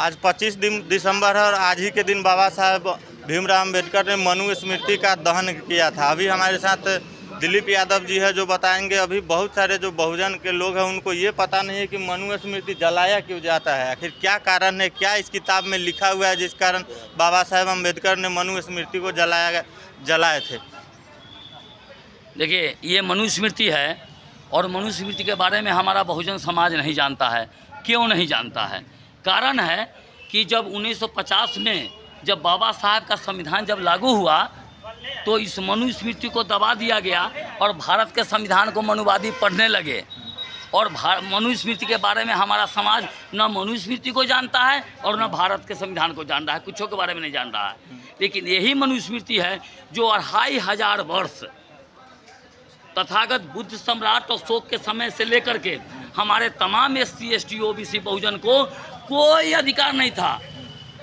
आज 25 दिसंबर है और आज ही के दिन बाबा साहेब भीमराव अम्बेडकर ने मनु स्मृति का दहन किया था। अभी हमारे साथ दिलीप यादव जी है जो बताएंगे। अभी बहुत सारे जो बहुजन के लोग हैं उनको ये पता नहीं है कि मनु स्मृति जलाया क्यों जाता है, आखिर क्या कारण है, क्या इस किताब में लिखा हुआ है जिस कारण बाबा साहेब अम्बेडकर ने मनु स्मृति को जलाए थे। देखिए, ये मनु स्मृति है और मनु स्मृति के बारे में हमारा बहुजन समाज नहीं जानता है। क्यों नहीं जानता है? कारण है कि जब 1950 में जब बाबा साहब का संविधान जब लागू हुआ तो इस मनु स्मृति को दबा दिया गया और भारत के संविधान को मनुवादी पढ़ने लगे। और मनु स्मृति के बारे में हमारा समाज न मनु स्मृति को जानता है और न भारत के संविधान को जान रहा है, कुछों के बारे में नहीं जान रहा है। लेकिन यही मनु स्मृति है जो 2500 वर्ष तथागत बुद्ध सम्राट अशोक के समय से लेकर के हमारे तमाम SC ST OBC बहुजन को कोई अधिकार नहीं था।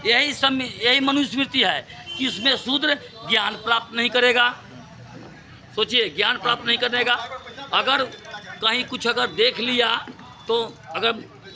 यही मनुस्मृति है कि इसमें शूद्र ज्ञान प्राप्त नहीं करेगा। सोचिए, ज्ञान प्राप्त नहीं करेगा। अगर कहीं कुछ अगर देख लिया तो अगर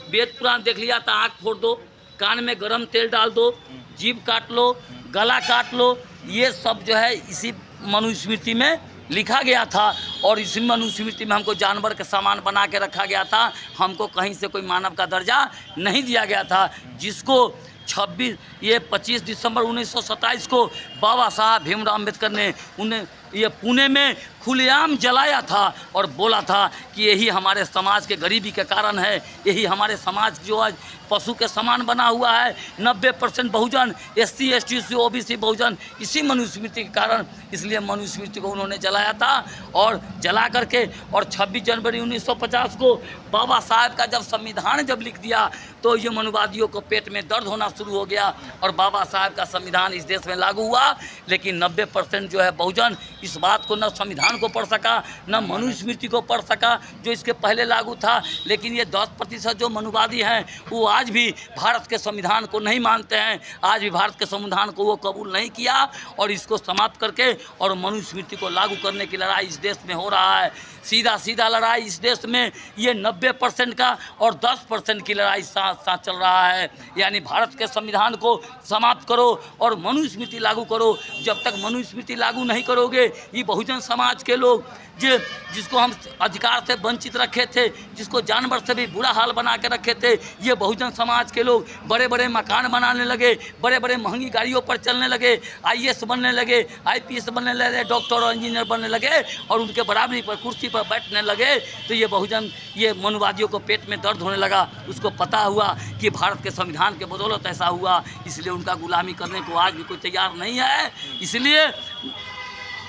वेद पुराण देख लिया तो आँख फोड़ दो, कान में गरम तेल डाल दो, जीभ काट लो, गला काट लो। ये सब जो है इसी मनुस्मृति में लिखा गया था। और इसी मनुस्मृति में हमको जानवर के समान बना के रखा गया था। हमको कहीं से कोई मानव का दर्जा नहीं दिया गया था, जिसको 25 दिसंबर 1927 को बाबा साहब भीमराव अम्बेडकर ने उन्हें ये पुणे में खुलेआम जलाया था और बोला था कि यही हमारे समाज के गरीबी के कारण है, यही हमारे समाज जो आज पशु के समान बना हुआ है। 90% बहुजन SC ST OBC बहुजन इसी मनुस्मृति के कारण, इसलिए मनुस्मृति को उन्होंने जलाया था। और जला करके और 26 जनवरी 1950 को बाबा साहब का जब संविधान जब लिख दिया तो ये मनुवादियों को पेट में दर्द होना शुरू हो गया और बाबा साहब का संविधान इस देश में लागू हुआ। लेकिन 90% जो है बहुजन इस बात को न संविधान को पढ़ सका न मनुस्मृति को पढ़ सका जो इसके पहले लागू था। लेकिन ये 10% जो मनुवादी हैं वो आज भी भारत के संविधान को नहीं मानते हैं, आज भी भारत के संविधान को वो कबूल नहीं किया और इसको समाप्त करके और मनुस्मृति को लागू करने की लड़ाई इस देश में हो रहा है। सीधा लड़ाई इस देश में ये 90% का और 10% की लड़ाई साथ चल रहा है। यानी भारत के संविधान को समाप्त करो और मनुस्मृति लागू करो। जब तक मनुस्मृति लागू नहीं करोगे ये बहुजन समाज के लोग जिसको हम अधिकार से वंचित रखे थे, जिसको जानवर से भी बुरा हाल बना के रखे थे, ये बहुजन समाज के लोग बड़े बड़े मकान बनाने लगे, बड़े बड़े महंगी गाड़ियों पर चलने लगे, IAS बनने लगे, IPS बनने लगे, डॉक्टर और इंजीनियर बनने लगे और उनके बराबरी पर कुर्सी पर बैठने लगे। तो ये बहुजन ये मनुवादियों को पेट में दर्द होने लगा। उसको पता हुआ कि भारत के संविधान के बदौलत ऐसा हुआ, इसलिए उनका गुलामी करने को आज भी कोई तैयार नहीं है। इसलिए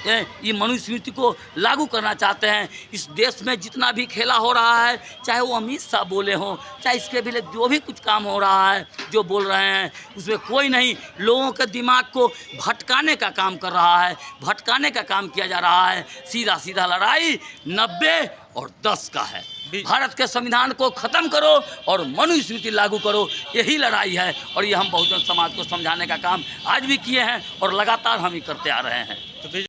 ये मनुस्मृति को लागू करना चाहते हैं। इस देश में जितना भी खेला हो रहा है, चाहे वो अमित शाह बोले हों, चाहे इसके भी जो भी कुछ काम हो रहा है जो बोल रहे हैं उसमें कोई नहीं, लोगों के दिमाग को भटकाने का काम कर रहा है, भटकाने का काम किया जा रहा है। सीधा लड़ाई 90 और 10 का है। भारत के संविधान को ख़त्म करो और मनुस्मृति लागू करो, यही लड़ाई है। और ये हम बहुजन समाज को समझाने का काम आज भी किए हैं और लगातार हम ही करते आ रहे हैं।